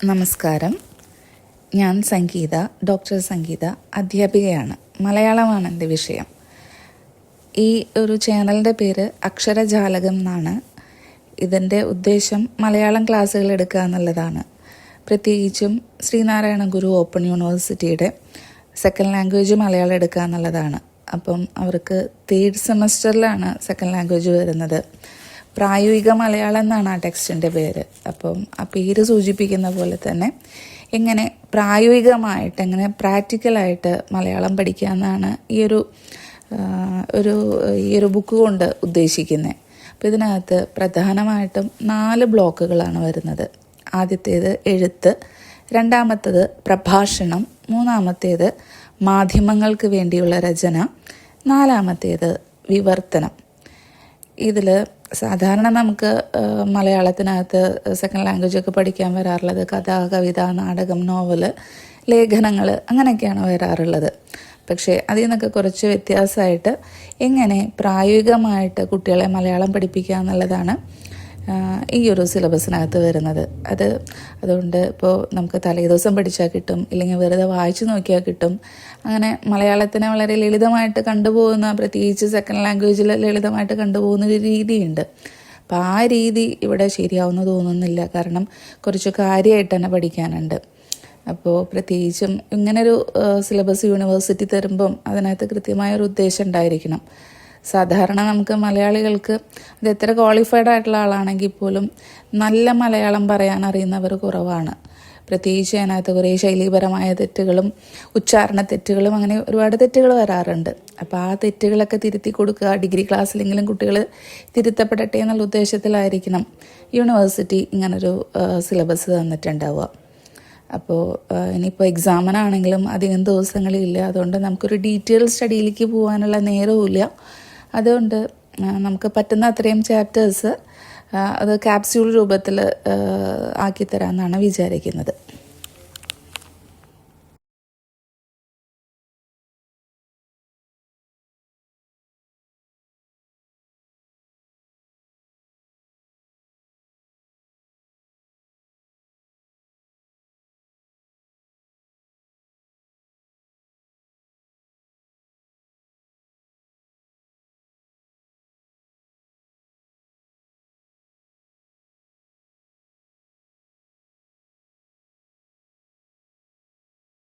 നമസ്കാരം. ഞാൻ സംഗീത, ഡോക്ടർ സംഗീത, അധ്യാപികയാണ്. മലയാളമാണ് എൻ്റെ വിഷയം. ഈ ഒരു ചാനലിൻ്റെ പേര് അക്ഷരജാലകം എന്നാണ്. ഇതിൻ്റെ ഉദ്ദേശം മലയാളം ക്ലാസ്സുകൾ എടുക്കുക എന്നുള്ളതാണ്. പ്രത്യേകിച്ചും ശ്രീനാരായണ ഗുരു ഓപ്പൺ യൂണിവേഴ്സിറ്റിയുടെ സെക്കൻഡ് ലാംഗ്വേജ് മലയാളം എടുക്കുക എന്നുള്ളതാണ്. അപ്പം അവർക്ക് 3rd സെമസ്റ്ററിലാണ് സെക്കൻഡ് ലാംഗ്വേജ് വരുന്നത്. പ്രായോഗിക മലയാളം എന്നാണ് ആ ടെക്സ്റ്റിൻ്റെ പേര്. അപ്പം ആ പേര് സൂചിപ്പിക്കുന്ന പോലെ തന്നെ എങ്ങനെ പ്രായോഗികമായിട്ട്, എങ്ങനെ പ്രാക്ടിക്കലായിട്ട് മലയാളം പഠിക്കുക എന്നാണ് ഈ ഒരു ബുക്ക് കൊണ്ട് ഉദ്ദേശിക്കുന്നത്. അപ്പോൾ ഇതിനകത്ത് പ്രധാനമായിട്ടും 4 ബ്ലോക്കുകളാണ് വരുന്നത്. ആദ്യത്തേത് എഴുത്ത്, രണ്ടാമത്തേത് പ്രഭാഷണം, മൂന്നാമത്തേത് മാധ്യമങ്ങൾക്ക് വേണ്ടിയുള്ള രചന, നാലാമത്തേത് വിവർത്തനം. ഇതിൽ സാധാരണ നമുക്ക് മലയാളത്തിനകത്ത് സെക്കൻഡ് ലാംഗ്വേജ് ഒക്കെ പഠിക്കാൻ വരാറുള്ളത് കഥ, കവിത, നാടകം, നോവൽ, ലേഖനങ്ങൾ അങ്ങനെയൊക്കെയാണ് വരാറുള്ളത്. പക്ഷേ അതിൽ നിന്നൊക്കെ കുറച്ച് വ്യത്യാസമായിട്ട് എങ്ങനെ പ്രായോഗികമായിട്ട് കുട്ടികളെ മലയാളം പഠിപ്പിക്കുക എന്നുള്ളതാണ് ഈ ഒരു സിലബസിനകത്ത് വരുന്നത്. അതുകൊണ്ട് ഇപ്പോൾ നമുക്ക് തലേദിവസം പഠിച്ചാൽ കിട്ടും, ഇല്ലെങ്കിൽ വെറുതെ വായിച്ചു നോക്കിയാൽ കിട്ടും. അങ്ങനെ മലയാളത്തിനെ വളരെ ലളിതമായിട്ട് കണ്ടുപോകുന്ന, പ്രത്യേകിച്ച് സെക്കൻഡ് ലാംഗ്വേജിൽ ലളിതമായിട്ട് കണ്ടുപോകുന്ന ഒരു രീതിയുണ്ട്. അപ്പോൾ ആ രീതി ഇവിടെ ശരിയാവുമെന്ന് തോന്നുന്നില്ല. കാരണം കുറച്ച് കാര്യമായിട്ട് തന്നെ പഠിക്കാനുണ്ട്. അപ്പോൾ പ്രത്യേകിച്ചും ഇങ്ങനൊരു സിലബസ് യൂണിവേഴ്സിറ്റി തരുമ്പം അതിനകത്ത് കൃത്യമായൊരു ഉദ്ദേശം ഉണ്ടായിരിക്കണം. സാധാരണ നമുക്ക് മലയാളികൾക്ക് അത് എത്ര ക്വാളിഫൈഡ് ആയിട്ടുള്ള ആളാണെങ്കിൽ പോലും നല്ല മലയാളം പറയാൻ അറിയുന്നവർ കുറവാണ്. പ്രത്യേകിച്ച് അതിനകത്ത് കുറേ ശൈലീപരമായ തെറ്റുകളും ഉച്ചാരണ തെറ്റുകളും അങ്ങനെ ഒരുപാട് തെറ്റുകൾ വരാറുണ്ട്. അപ്പോൾ ആ തെറ്റുകളൊക്കെ തിരുത്തി കൊടുക്കുക, ഡിഗ്രി ക്ലാസ്സിലെങ്കിലും കുട്ടികൾ തിരുത്തപ്പെടട്ടെ എന്നുള്ള ഉദ്ദേശത്തിലായിരിക്കണം യൂണിവേഴ്സിറ്റി ഇങ്ങനൊരു സിലബസ് തന്നിട്ടുണ്ടാവുക. അപ്പോൾ ഇനിയിപ്പോൾ എക്സാമിനാണെങ്കിലും അധികം ദിവസങ്ങളില്ല. അതുകൊണ്ട് നമുക്കൊരു ഡീറ്റെയിൽ സ്റ്റഡിയിലേക്ക് പോകാനുള്ള നേരവുമില്ല. അതുകൊണ്ട് നമുക്ക് പറ്റുന്ന അത്രയും ചാപ്റ്റേഴ്സ് അത് ക്യാപ്സ്യൂൾ രൂപത്തിൽ ആക്കിത്തരാമെന്നാണ് വിചാരിക്കുന്നത്.